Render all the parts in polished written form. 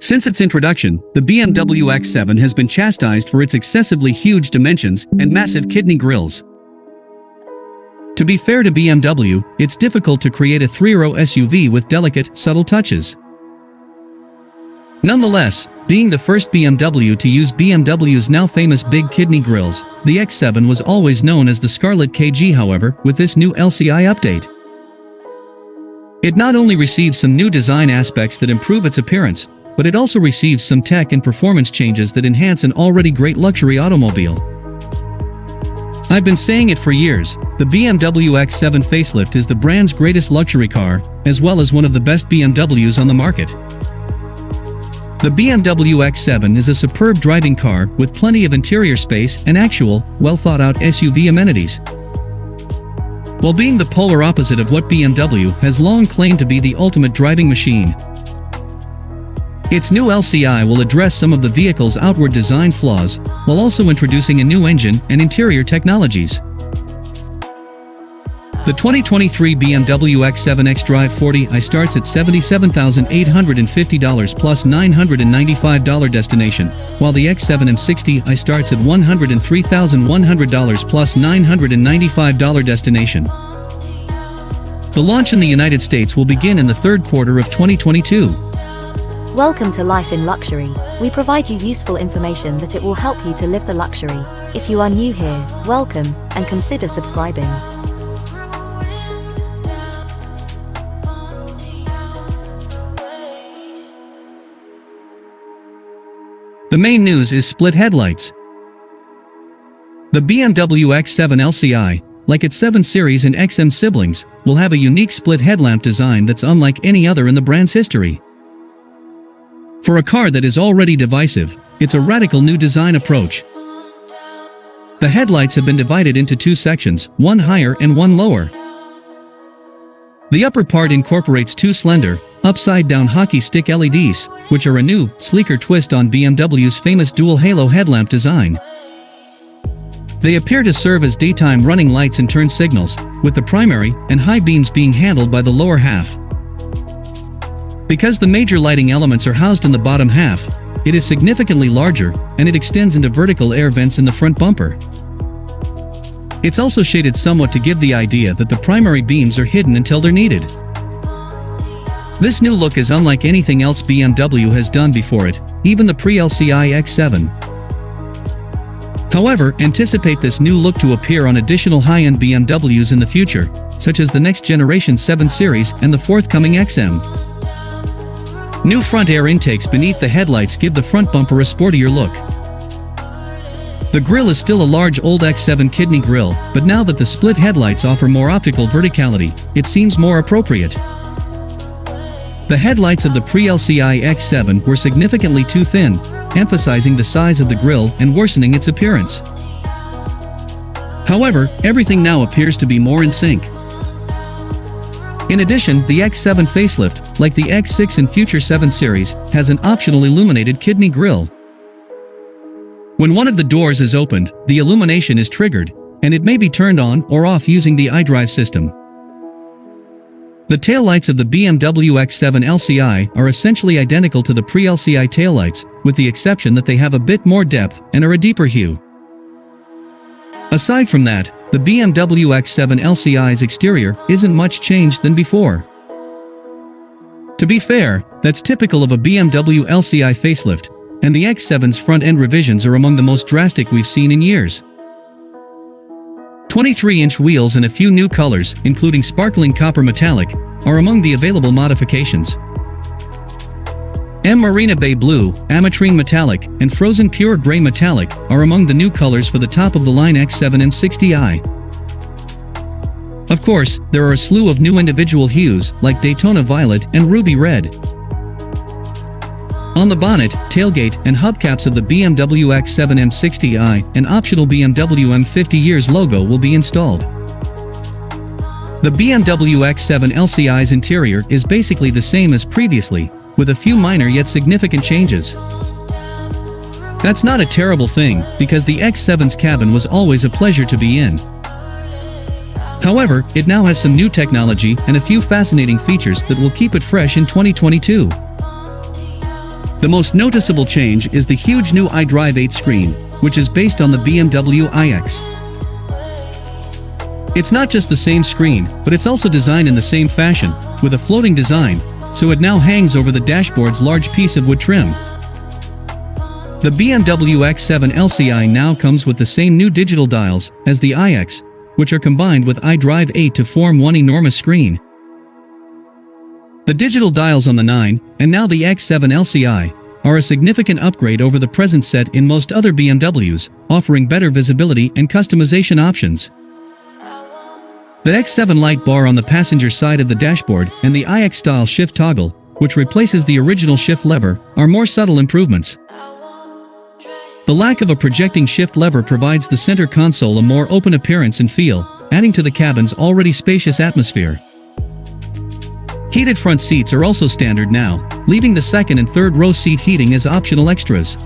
Since its introduction, the BMW X7 has been chastised for its excessively huge dimensions and massive kidney grills. To be fair to BMW, it's difficult to create a three-row SUV with delicate, subtle touches. Nonetheless, being the first BMW to use BMW's now famous big kidney grills, the X7 was always known as the Scarlet KG. However, with this new LCI update, it not only receives some new design aspects that improve its appearance, but it also receives some tech and performance changes that enhance an already great luxury automobile. I've been saying it for years, the BMW X7 Facelift is the brand's greatest luxury car, as well as one of the best BMWs on the market. The BMW X7 is a superb driving car with plenty of interior space and actual, well-thought-out SUV amenities. While being the polar opposite of what BMW has long claimed to be the ultimate driving machine, its new LCI will address some of the vehicle's outward design flaws, while also introducing a new engine and interior technologies. The 2023 BMW X7 xDrive 40i starts at $77,850 plus $995 destination, while the X7 M60i starts at $103,100 plus $995 destination. The launch in the United States will begin in the third quarter of 2022. Welcome to Life in Luxury. We provide you useful information that it will help you to live the luxury. If you are new here, welcome, and consider subscribing. The main news is split headlights. The BMW X7 LCI, like its 7 Series and XM siblings, will have a unique split headlamp design that's unlike any other in the brand's history. For a car that is already divisive, it's a radical new design approach. The headlights have been divided into two sections, one higher and one lower. The upper part incorporates two slender, upside-down hockey stick LEDs, which are a new, sleeker twist on BMW's famous dual halo headlamp design. They appear to serve as daytime running lights and turn signals, with the primary and high beams being handled by the lower half. Because the major lighting elements are housed in the bottom half, it is significantly larger, and it extends into vertical air vents in the front bumper. It's also shaded somewhat to give the idea that the primary beams are hidden until they're needed. This new look is unlike anything else BMW has done before it, even the pre-LCI X7. However, anticipate this new look to appear on additional high-end BMWs in the future, such as the next generation 7 Series and the forthcoming XM. New front air intakes beneath the headlights give the front bumper a sportier look. The grille is still a large old X7 kidney grille, but now that the split headlights offer more optical verticality, it seems more appropriate. The headlights of the pre-LCI X7 were significantly too thin, emphasizing the size of the grille and worsening its appearance. However, everything now appears to be more in sync. In addition, the X7 Facelift, like the X6 and future 7 Series, has an optional illuminated kidney grille. When one of the doors is opened, the illumination is triggered, and it may be turned on or off using the iDrive system. The taillights of the BMW X7 LCI are essentially identical to the pre-LCI taillights, with the exception that they have a bit more depth and are a deeper hue. Aside from that, the BMW X7 LCI's exterior isn't much changed than before. To be fair, that's typical of a BMW LCI facelift, and the X7's front-end revisions are among the most drastic we've seen in years. 23-inch wheels and a few new colors, including sparkling copper metallic, are among the available modifications. Marina Bay Blue, Ametrine Metallic, and Frozen Pure Gray Metallic are among the new colors for the top-of-the-line X7 M60i. Of course, there are a slew of new individual hues, like Daytona Violet and Ruby Red. On the bonnet, tailgate, and hubcaps of the BMW X7 M60i, an optional BMW M50 Years logo will be installed. The BMW X7 LCI's interior is basically the same as previously, with a few minor yet significant changes. That's not a terrible thing, because the X7's cabin was always a pleasure to be in. However, it now has some new technology and a few fascinating features that will keep it fresh in 2022. The most noticeable change is the huge new iDrive 8 screen, which is based on the BMW iX. It's not just the same screen, but it's also designed in the same fashion, with a floating design, so it now hangs over the dashboard's large piece of wood trim. The BMW X7 LCI now comes with the same new digital dials as the iX, which are combined with iDrive 8 to form one enormous screen. The digital dials on the 9, and now the X7 LCI, are a significant upgrade over the present set in most other BMWs, offering better visibility and customization options. The X7 light bar on the passenger side of the dashboard and the iX-style shift toggle, which replaces the original shift lever, are more subtle improvements. The lack of a projecting shift lever provides the center console a more open appearance and feel, adding to the cabin's already spacious atmosphere. Heated front seats are also standard now, leaving the second and third row seat heating as optional extras.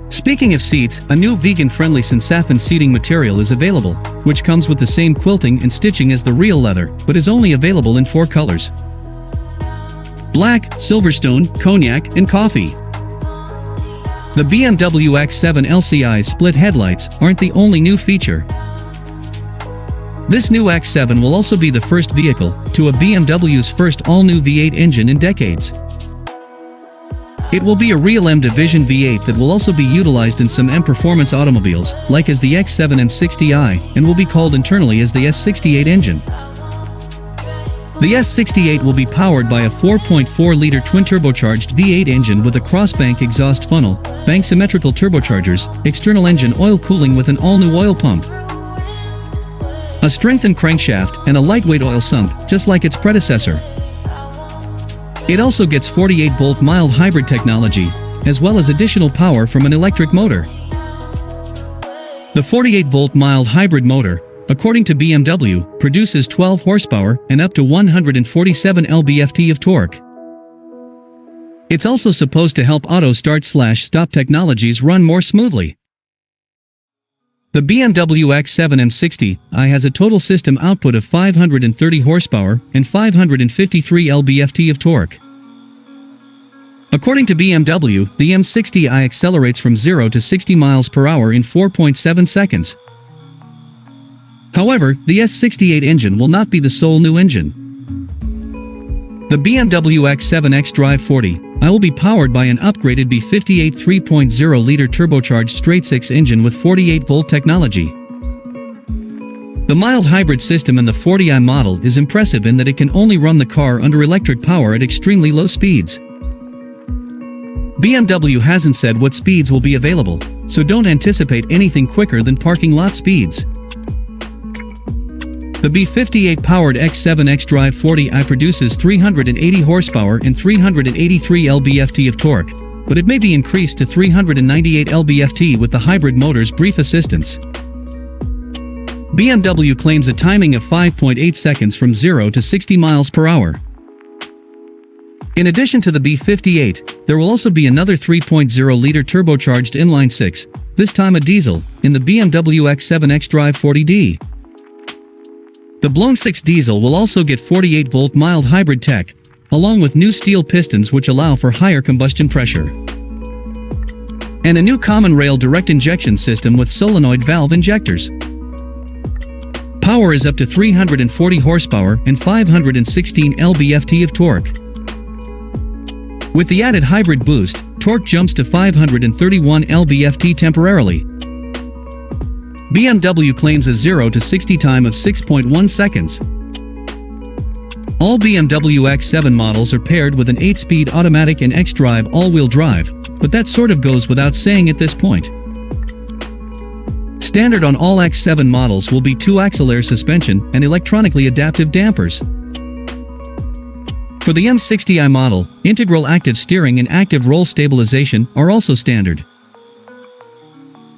Speaking of seats, a new vegan-friendly Sensafin seating material is available, which comes with the same quilting and stitching as the real leather, but is only available in 4 colors: black, silverstone, cognac, and coffee. The BMW X7 LCI's split headlights aren't the only new feature. This new X7 will also be the first vehicle to a BMW's first all-new V8 engine in decades. It will be a real M Division V8 that will also be utilized in some M performance automobiles, like as the X7 M60i, and will be called internally as the S68 engine. The S68 will be powered by a 4.4-liter twin-turbocharged V8 engine with a cross-bank exhaust funnel, bank symmetrical turbochargers, external engine oil cooling with an all-new oil pump, a strengthened crankshaft, and a lightweight oil sump, just like its predecessor. It also gets 48-volt mild hybrid technology, as well as additional power from an electric motor. The 48-volt mild hybrid motor, according to BMW, produces 12 horsepower and up to 147 lb-ft of torque. It's also supposed to help auto start/stop technologies run more smoothly. The BMW X7 M60i has a total system output of 530 horsepower and 553 lb-ft of torque. According to BMW, the M60i accelerates from 0 to 60 miles per hour in 4.7 seconds. However, the S68 engine will not be the sole new engine. The BMW X7 xDrive 40i will be powered by an upgraded B58 3.0-liter turbocharged straight-six engine with 48-volt technology. The mild hybrid system in the 40i model is impressive in that it can only run the car under electric power at extremely low speeds. BMW hasn't said what speeds will be available, so don't anticipate anything quicker than parking lot speeds. The B58-powered X7 xDrive 40i produces 380 horsepower and 383 lb-ft of torque, but it may be increased to 398 lb-ft with the hybrid motor's brief assistance. BMW claims a timing of 5.8 seconds from 0 to 60 miles per hour. In addition to the B58, there will also be another 3.0-liter turbocharged inline-six, this time a diesel, in the BMW X7 xDrive 40d. The blown 6 diesel will also get 48-volt mild hybrid tech, along with new steel pistons which allow for higher combustion pressure, and a new common rail direct injection system with solenoid valve injectors. Power is up to 340 horsepower and 516 lb-ft of torque. With the added hybrid boost, torque jumps to 531 lb-ft temporarily. BMW claims a 0 to 60 time of 6.1 seconds. All BMW X7 models are paired with an 8-speed automatic and xDrive all-wheel drive, but that sort of goes without saying at this point. Standard on all X7 models will be 2-axle air suspension and electronically adaptive dampers. For the M60i model, integral active steering and active roll stabilization are also standard.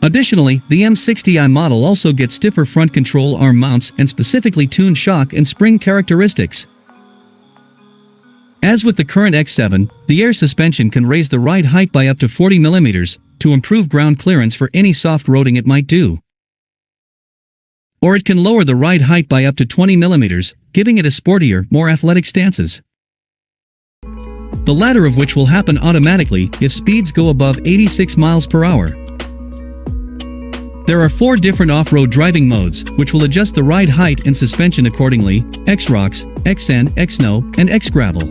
Additionally, the M60i model also gets stiffer front control arm mounts and specifically tuned shock and spring characteristics. As with the current X7, the air suspension can raise the ride height by up to 40 mm to improve ground clearance for any soft roading it might do. Or it can lower the ride height by up to 20 mm, giving it a sportier, more athletic stances. the latter of which will happen automatically if speeds go above 86 miles per hour. There are 4 different off-road driving modes, which will adjust the ride height and suspension accordingly: X-Rocks, X-Sand, X-Snow, and X-Gravel.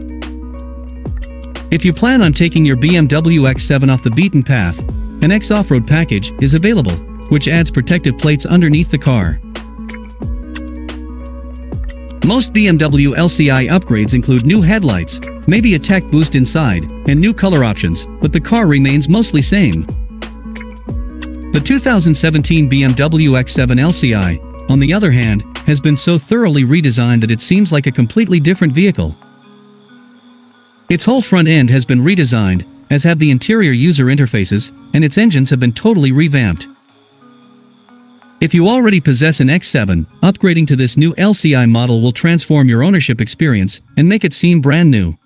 If you plan on taking your BMW X7 off the beaten path, an X off-road package is available, which adds protective plates underneath the car. Most BMW LCI upgrades include new headlights, maybe a tech boost inside, and new color options, but the car remains mostly same. The 2017 BMW X7 LCI, on the other hand, has been so thoroughly redesigned that it seems like a completely different vehicle. Its whole front end has been redesigned, as have the interior user interfaces, and its engines have been totally revamped. If you already possess an X7, upgrading to this new LCI model will transform your ownership experience and make it seem brand new.